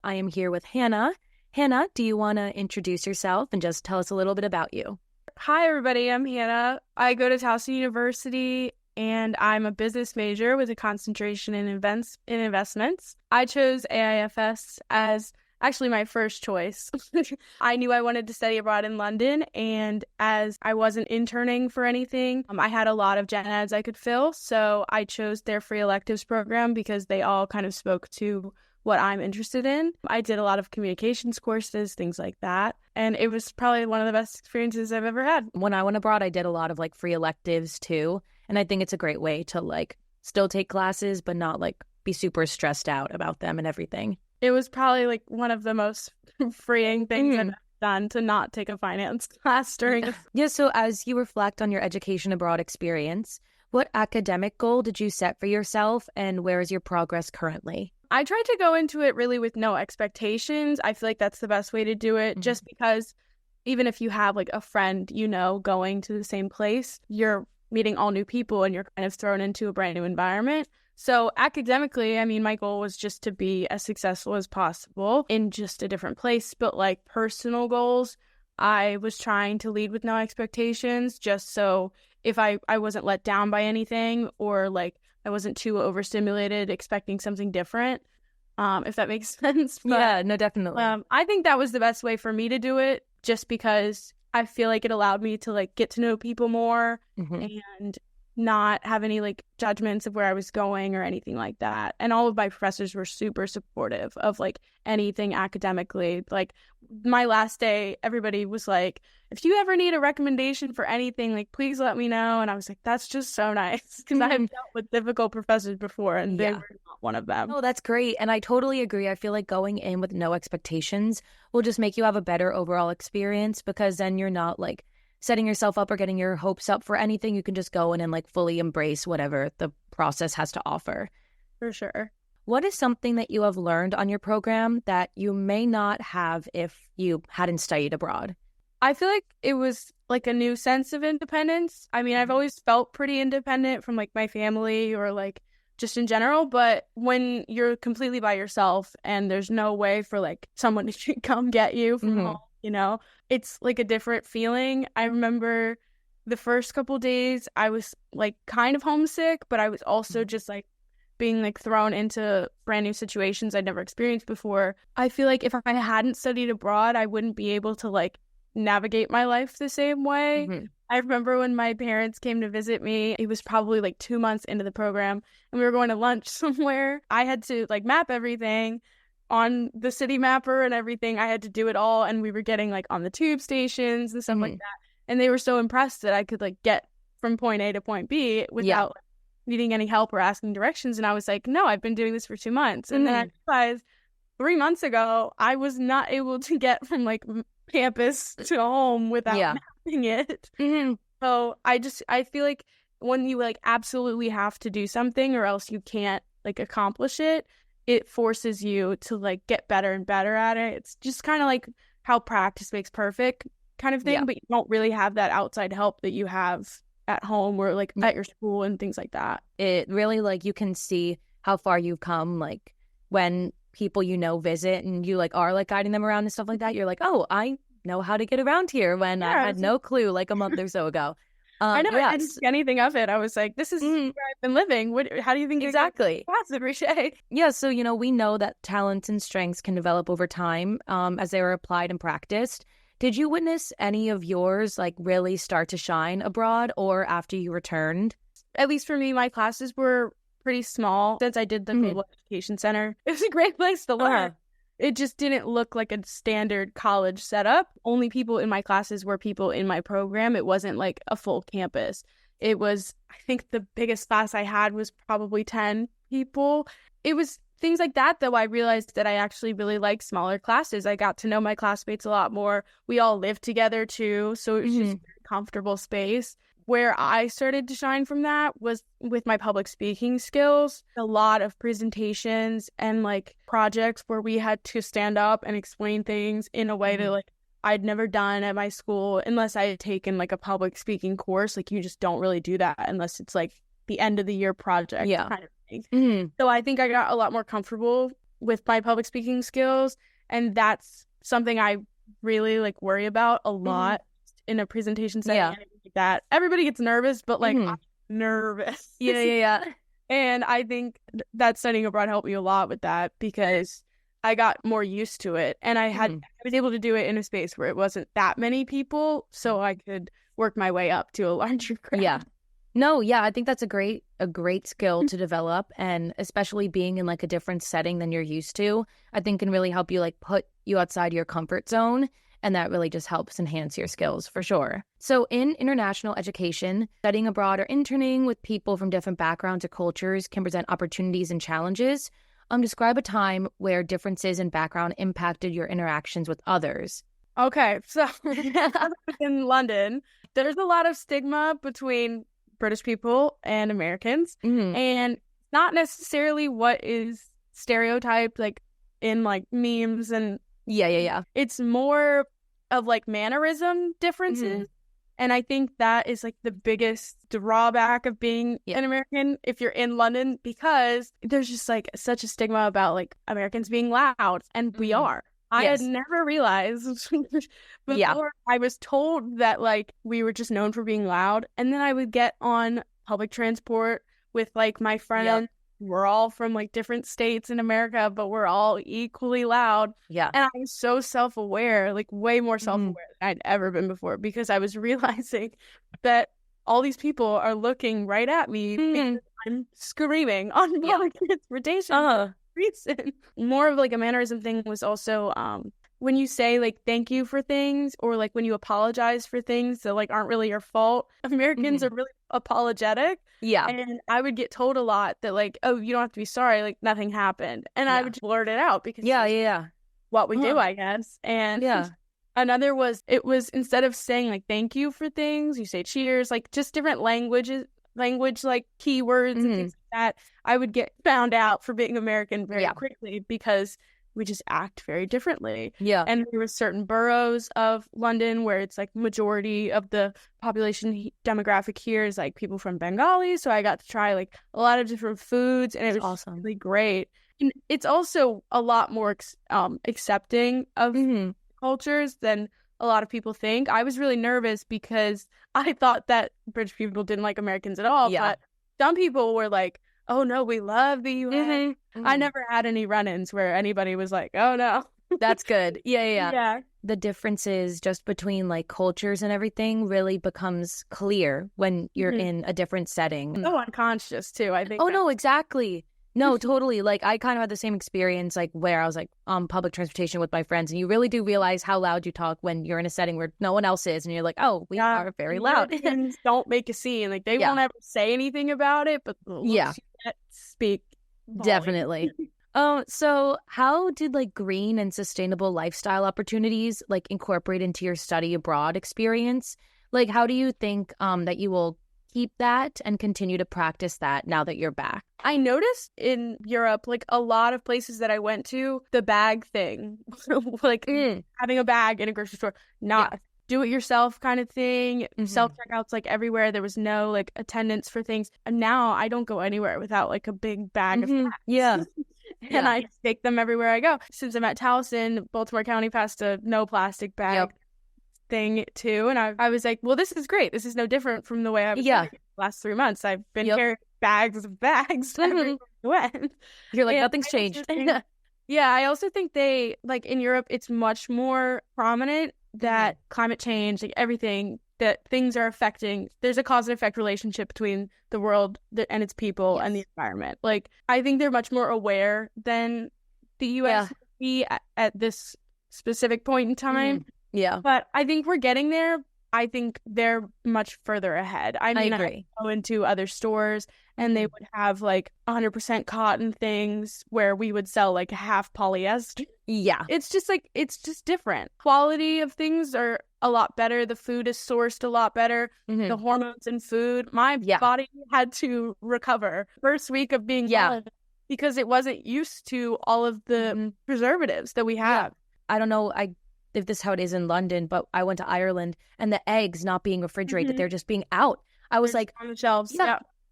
I am here with Hannah. Hannah, do you want to introduce yourself and just tell us a little bit about you? Hi, everybody. I'm Hannah. I go to Towson University, and I'm a business major with a concentration in investments. I chose AIFS as actually my first choice. I knew I wanted to study abroad in London, and as I wasn't interning for anything, I had a lot of gen eds I could fill, so I chose their free electives program because they all kind of spoke to what I'm interested in. I did a lot of communications courses, things like that, and it was probably one of the best experiences I've ever had. When I went abroad, I did a lot of free electives too, and I think it's a great way to still take classes but not be super stressed out about them and everything. It was probably one of the most freeing things I've done to not take a finance class during. Yeah, so as you reflect on your education abroad experience, what academic goal did you set for yourself and where is your progress currently? I tried to go into it really with no expectations. I feel like that's the best way to do it, just because even if you have a friend, going to the same place, you're meeting all new people and you're kind of thrown into a brand new environment. So academically, my goal was just to be as successful as possible in just a different place. But personal goals, I was trying to lead with no expectations, just so if I wasn't let down by anything or I wasn't too overstimulated expecting something different, if that makes sense. But, yeah, no, definitely. I think that was the best way for me to do it, just because I feel like it allowed me to get to know people more and not have any judgments of where I was going or anything like that. And all of my professors were super supportive of anything academically. My last day, everybody was like, if you ever need a recommendation for anything, please let me know. And I was like, that's just so nice, because I have dealt with difficult professors before and they were not one of them. Oh, that's great. And I totally agree. I feel like going in with no expectations will just make you have a better overall experience, because then you're not setting yourself up or getting your hopes up for anything. You can just go in and fully embrace whatever the process has to offer. For sure. What is something that you have learned on your program that you may not have if you hadn't studied abroad? I feel like it was a new sense of independence. I've always felt pretty independent from my family or just in general, but when you're completely by yourself and there's no way for someone to come get you from home, it's a different feeling. I remember the first couple days I was kind of homesick, but I was also just being thrown into brand new situations I'd never experienced before. I feel like if I hadn't studied abroad, I wouldn't be able to navigate my life the same way. I remember when my parents came to visit me, it was probably 2 months into the program, and we were going to lunch somewhere. I had to map everything on the city mapper and everything. I had to do it all, and we were getting on the tube stations and stuff like that. And they were so impressed that I could get from point A to point B without needing any help or asking directions. And I was like, no, I've been doing this for 2 months. And then I realized 3 months ago, I was not able to get from campus to home without mapping it. So I feel like when you absolutely have to do something or else you can't accomplish it, it forces you to get better and better at it. It's just kind of how practice makes perfect kind of thing, but you don't really have that outside help that you have at home or at your school and things like that. It really you can see how far you've come when people visit and you are guiding them around and stuff like that. You're oh, I know how to get around here, when I had no clue a month or so ago. I know. I didn't see anything of it. I was like, this is where I've been living. How do you think exactly class every day? Yeah, so we know that talents and strengths can develop over time as they are applied and practiced. Did you witness any of yours really start to shine abroad or after you returned? At least for me, my classes were pretty small. Since I did the Global Education Center, it was a great place to learn. It just didn't look like a standard college setup. Only people in my classes were people in my program. It wasn't a full campus. It was, I think the biggest class I had was probably 10 people. It was things like that, though, I realized that I actually really like smaller classes. I got to know my classmates a lot more. We all lived together too, so it was just a very comfortable space. Where I started to shine from that was with my public speaking skills. A lot of presentations and projects where we had to stand up and explain things in a way that I'd never done at my school, unless I had taken a public speaking course. You just don't really do that unless it's the end of the year project kind of thing. So I think I got a lot more comfortable with my public speaking skills. And that's something I really like worry about a lot in a presentation setting. Yeah. And everything like that. Everybody gets nervous, but like I'm nervous. Yeah. And I think that studying abroad helped me a lot with that because I got more used to it. And I was able to do it in a space where it wasn't that many people, so I could work my way up to a larger crowd. Yeah. No, yeah, I think that's a great skill to develop, and especially being in like a different setting than you're used to, I think can really help you like put you outside your comfort zone, and that really just helps enhance your skills for sure. So in international education, studying abroad or interning with people from different backgrounds or cultures can present opportunities and challenges. Describe a time where differences in background impacted your interactions with others. Okay, so in London, there's a lot of stigma between British people and Americans, and not necessarily what is stereotyped like in like memes and it's more of like mannerism differences. And I think that is like the biggest drawback of being an American if you're in London, because there's just like such a stigma about like Americans being loud, and we are. I had never realized before. I was told that like we were just known for being loud, and then I would get on public transport with like my friends. We're all from like different states in America, but we're all equally loud. And I was so self-aware, like way more self-aware than I'd ever been before, because I was realizing that all these people are looking right at me because I'm screaming on public transportation. Reason. More of like a mannerism thing was also when you say like thank you for things, or like when you apologize for things that like aren't really your fault. Americans are really apologetic. And I would get told a lot that like, oh, you don't have to be sorry, like nothing happened. And I would just blurt it out because what we do, I guess. And another was, it was instead of saying like thank you for things, you say cheers, like just different language like keywords and things like that. I would get found out for being American very quickly because we just act very differently. And there were certain boroughs of London where it's like majority of the population demographic here is like people from Bengali. So I got to try like a lot of different foods, and it was awesome. Really great. And it's also a lot more accepting of cultures than a lot of people think. I was really nervous because I thought that British people didn't like Americans at all. But some people were like, oh no, we love the US. I never had any run-ins where anybody was like, oh no. That's good. Yeah. The differences just between like cultures and everything really becomes clear when you're in a different setting. So unconscious too, I think. Oh no, exactly. No, totally. Like I kind of had the same experience, like where I was like on public transportation with my friends, and you really do realize how loud you talk when you're in a setting where no one else is, and you're like, oh, we are very loud. Don't make a scene. Like they won't ever say anything about it, but speak volume. Definitely. So how did like green and sustainable lifestyle opportunities like incorporate into your study abroad experience? Like how do you think that you will keep that and continue to practice that now that you're back? I noticed in Europe, like a lot of places that I went to, the bag thing, like having a bag in a grocery store, not do it yourself kind of thing. Self-checkouts like everywhere. There was no like attendance for things. And now I don't go anywhere without like a big bag of bags. And I take them everywhere I go. Since I'm at Towson, Baltimore County passed a no plastic bag thing too. And I was like, well, this is great. This is no different from the way I was the last 3 months. I've been carrying bags of bags everywhere I went. You're like, nothing's changed. I also think they, like in Europe, it's much more prominent that climate change, like everything, that things are affecting, there's a cause and effect relationship between the world and its people and the environment. Like, I think they're much more aware than the U.S. would be at this specific point in time. But I think we're getting there. I think they're much further ahead. I mean, I agree. I go into other stores and they would have like 100% cotton things where we would sell like half polyester. It's just like, it's just different. Quality of things are a lot better. The food is sourced a lot better. The hormones in food. My body had to recover first week of being gone because it wasn't used to all of the preservatives that we have. I don't know if this is how it is in London, but I went to Ireland and the eggs not being refrigerated, they're just being out. I was like, on the shelves.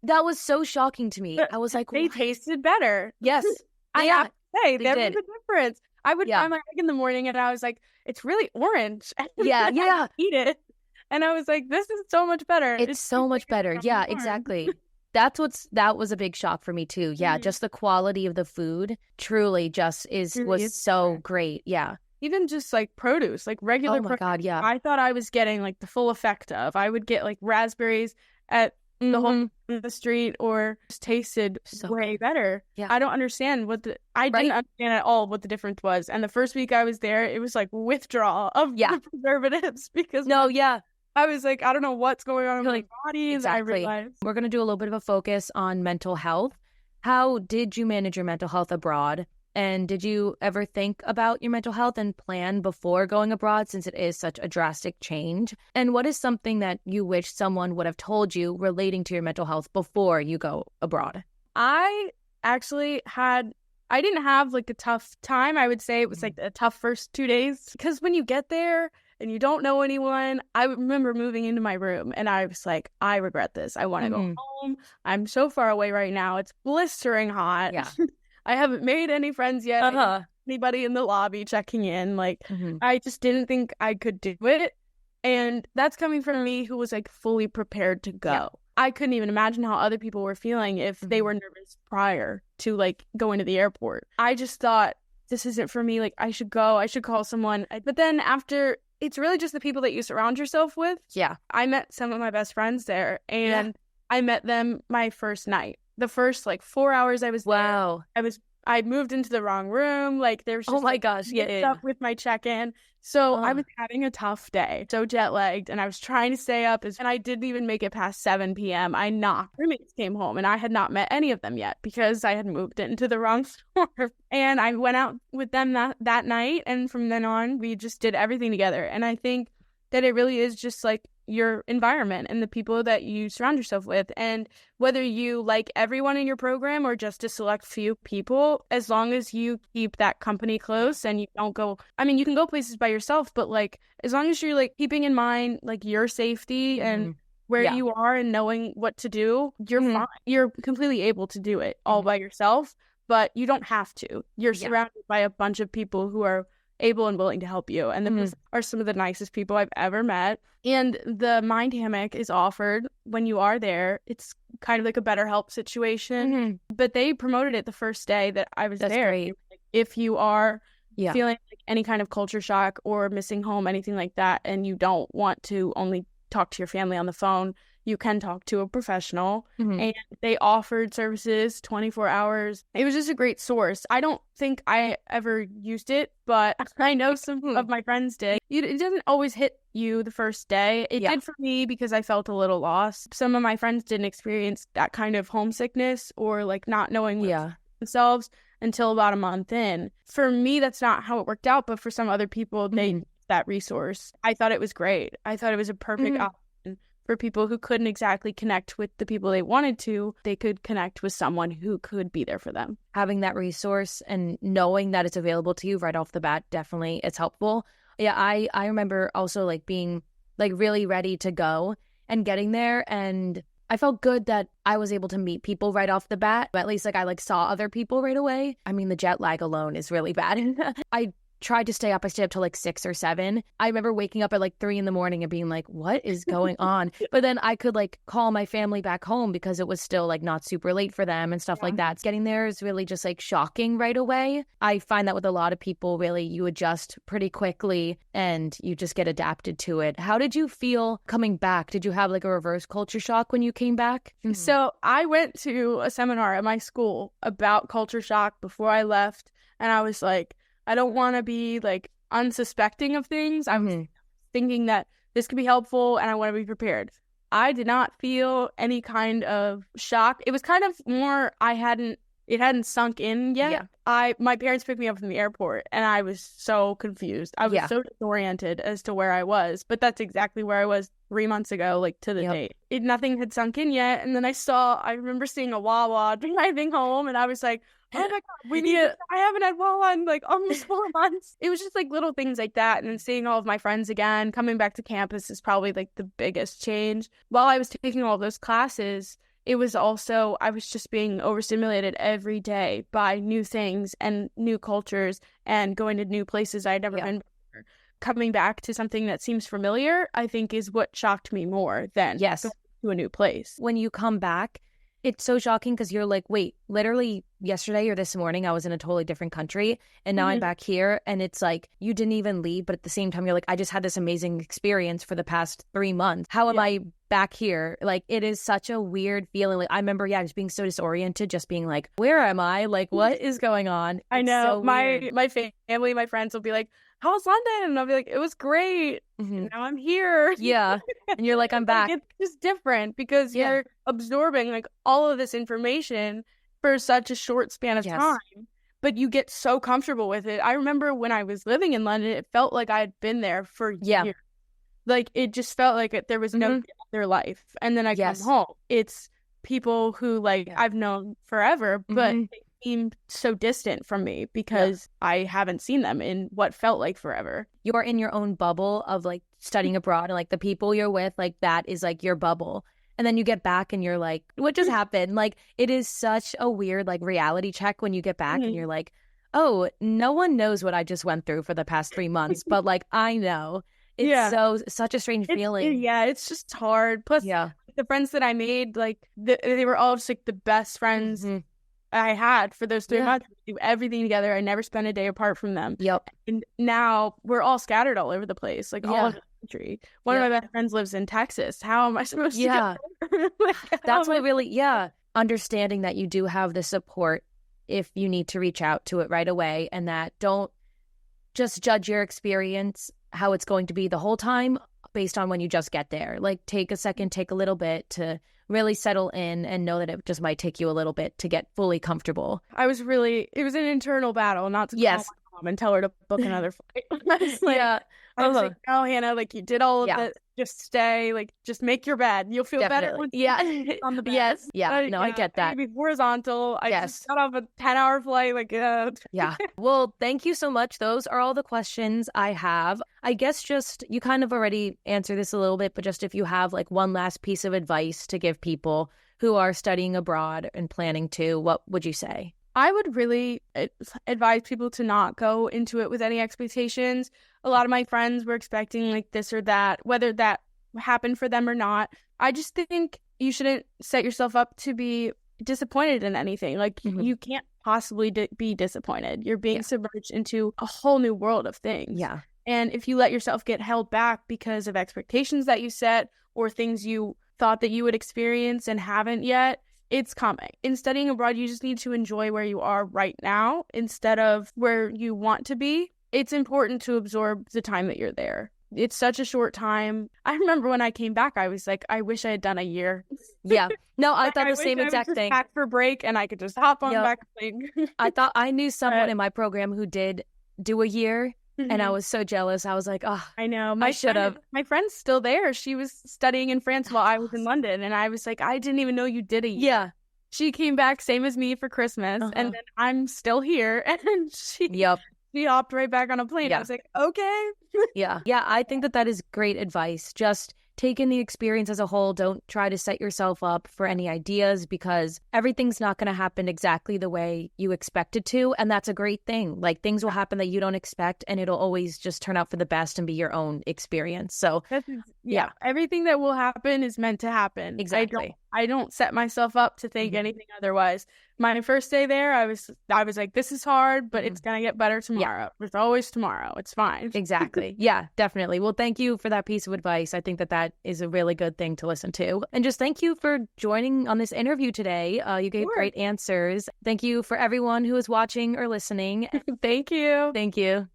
That was so shocking to me. I was like, they tasted better. Yes. I say. They There did. was a difference. I would Yeah. find my egg in the morning and I was like, it's really orange. Yeah, And yeah. I'd eat it. And I was like, this is so much better. It's so tastes much like better. it's from Yeah, the farm. exactly. That was a big shock for me too. Yeah, Mhm. just the quality of the food truly just Really was is so better. great. Yeah. Even just like produce, like regular Oh my produce, God, yeah. I thought I was getting like the full effect of. I would get like raspberries at the whole Mhm. in the street, or just tasted So way good. better. Yeah. I don't understand I Right? didn't understand at all what the difference was. And the first week I was there, it was like withdrawal of Yeah. the preservatives because No, yeah. I was like, I don't know what's going on in You're my like, bodies. I exactly. realized. We're going to do a little bit of a focus on mental health. How did you manage your mental health abroad? And did you ever think about your mental health and plan before going abroad, since it is such a drastic change? And what is something that you wish someone would have told you relating to your mental health before you go abroad? I actually I didn't have like a tough time. I would say it was like a tough first 2 days because when you get there and you don't know anyone, I remember moving into my room and I was like, I regret this. I want to go home. I'm so far away right now. It's blistering hot. Yeah. I haven't made any friends yet. Uh-huh. Anybody in the lobby checking in. Like, Mhm. I just didn't think I could do it. And that's coming from me who was like fully prepared to go. Yeah. I couldn't even imagine how other people were feeling if they were nervous prior to like going to the airport. I just thought, this isn't for me. Like, I should go. I should call someone. But then after, it's really just the people that you surround yourself with. Yeah. I met some of my best friends there, and I met them my first night. The first like 4 hours I was Wow. there, I moved into the wrong room. Like, there was just Oh my like, gosh. Yeah. mixed Yeah. up with my check-in. So I Ugh. was having a tough day, so jet lagged, and I was trying to stay up, and I didn't even make it past 7 p.m. I knocked. Roommates came home, and I had not met any of them yet because I had moved into the wrong store. And I went out with them that night, and from then on, we just did everything together. And I think that it really is just like your environment and the people that you surround yourself with. And whether you like everyone in your program or just a select few people, as long as you keep that company close and you don't go, I mean, you can go places by yourself, but like, as long as you're like keeping in mind like your safety and where you are and knowing what to do, you're fine. You're completely able to do it all by yourself, but you don't have to. You're surrounded by a bunch of people who are able and willing to help you. And those are some of the nicest people I've ever met. And the mind hammock is offered when you are there. It's kind of like a BetterHelp situation, but they promoted it the first day that I was there. Great. If you are feeling like any kind of culture shock or missing home, anything like that, and you don't want to only talk to your family on the phone, you can talk to a professional. And they offered services 24 hours. It was just a great source. I don't think I ever used it, but I know some of my friends did. It doesn't always hit you the first day. It did for me because I felt a little lost. Some of my friends didn't experience that kind of homesickness or like not knowing themselves until about a month in. For me, that's not how it worked out, but for some other people, they used that resource. I thought it was great. I thought it was a perfect option for people who couldn't exactly connect with the people they wanted to. They could connect with someone who could be there for them. Having that resource and knowing that it's available to you right off the bat, definitely it's helpful. Yeah, I remember also like being like really ready to go and getting there, and I felt good that I was able to meet people right off the bat. At least like I like saw other people right away. I mean, the jet lag alone is really bad. I tried to stay up. I stayed up till like 6 or 7. I remember waking up at like 3 a.m. and being like, what is going on? But then I could like call my family back home because it was still like not super late for them and stuff like that. Getting there is really just like shocking right away. I find that with a lot of people, really, you adjust pretty quickly and you just get adapted to it. How did you feel coming back? Did you have like a reverse culture shock when you came back? So I went to a seminar at my school about culture shock before I left. And I was like, I don't want to be like unsuspecting of things. I was thinking that this could be helpful and I want to be prepared. I did not feel any kind of shock. It was kind of more it hadn't sunk in yet. My parents picked me up from the airport and I was so confused. I was so disoriented as to where I was, but that's exactly where I was 3 months ago, like to the date. Nothing had sunk in yet. And then I remember seeing a Wawa driving home and I was like, oh my God, I haven't had Wawa in like almost 4 months. It was just like little things like that. And then seeing all of my friends again, coming back to campus is probably like the biggest change. While I was taking all those classes, it was also, I was just being overstimulated every day by new things and new cultures and going to new places I'd never been before. Coming back to something that seems familiar, I think, is what shocked me more than going to a new place. When you come back, it's so shocking because you're like, wait, literally yesterday or this morning, I was in a totally different country and now I'm back here. And it's like, you didn't even leave. But at the same time, you're like, I just had this amazing experience for the past 3 months. How am I back here? Like, it is such a weird feeling. Like, I remember, just being so disoriented, just being like, where am I? Like, what is going on? I know. So my family, my friends will be like, how's London? And I'll be like, it was great. Now I'm here. Yeah. And you're like, I'm back. It's just different because you're absorbing like all of this information for such a short span of time. But you get so comfortable with it. I remember when I was living in London, it felt like I had been there for years. Like, it just felt like there was no other life. And then I come home. It's people who, like, I've known forever, but they seem so distant from me because I haven't seen them in what felt like forever. You're in your own bubble of, like, studying abroad, and, like, the people you're with, like, that is, like, your bubble. And then you get back and you're like, what just happened? Like, it is such a weird, like, reality check when you get back and you're like, oh, no one knows what I just went through for the past 3 months, but, like, I know. It's such a strange feeling. It's just hard. Plus, the friends that I made, like, they were all just, like, the best friends I had for those 3 months. We do everything together. I never spent a day apart from them. And now we're all scattered all over the place, like all over the country. One of my best friends lives in Texas. How am I supposed to get there? Like, that's what really, understanding that you do have the support if you need to reach out to it right away, and that don't just judge your experience how it's going to be the whole time based on when you just get there. Like, take a second, take a little bit to really settle in and know that it just might take you a little bit to get fully comfortable. It was an internal battle not to call my mom and tell her to book another flight. I was like, I was like, no, Hannah, like, you did all of it. Just stay, like, just make your bed. You'll feel better when you on the bed. I get that. Maybe horizontal. I just got off a 10-hour flight. Like, Well, thank you so much. Those are all the questions I have. I guess just, you kind of already answered this a little bit, but just if you have, like, one last piece of advice to give people who are studying abroad and planning to, what would you say? I would really advise people to not go into it with any expectations. A lot of my friends were expecting, like, this or that, whether that happened for them or not. I just think you shouldn't set yourself up to be disappointed in anything. Like, you can't possibly be disappointed. You're being submerged into a whole new world of things. And if you let yourself get held back because of expectations that you set or things you thought that you would experience and haven't yet, it's coming. In studying abroad, you just need to enjoy where you are right now instead of where you want to be. It's important to absorb the time that you're there. It's such a short time. I remember when I came back, I was like, I wish I had done a year. No, I thought the same exact thing. Back for break and I could just hop on back plane. I thought I knew someone in my program who did do a year. And I was so jealous. I was like, oh, I know. I should have. My friend's still there. She was studying in France while I was in London. And I was like, I didn't even know you did a year. She came back, same as me, for Christmas. And then I'm still here. And she hopped right back on a plane. I was like, okay. I think that is great advice. Just take in the experience as a whole. Don't try to set yourself up for any ideas because everything's not going to happen exactly the way you expect it to. And that's a great thing. Like, things will happen that you don't expect and it'll always just turn out for the best and be your own experience. So everything that will happen is meant to happen. Exactly. I don't set myself up to think anything otherwise. My first day there, I was like, this is hard, but it's going to get better tomorrow. There's always tomorrow. It's fine. Exactly. Yeah, definitely. Well, thank you for that piece of advice. I think that is a really good thing to listen to. And just thank you for joining on this interview today. You gave great answers. Thank you for everyone who is watching or listening. Thank you. Thank you.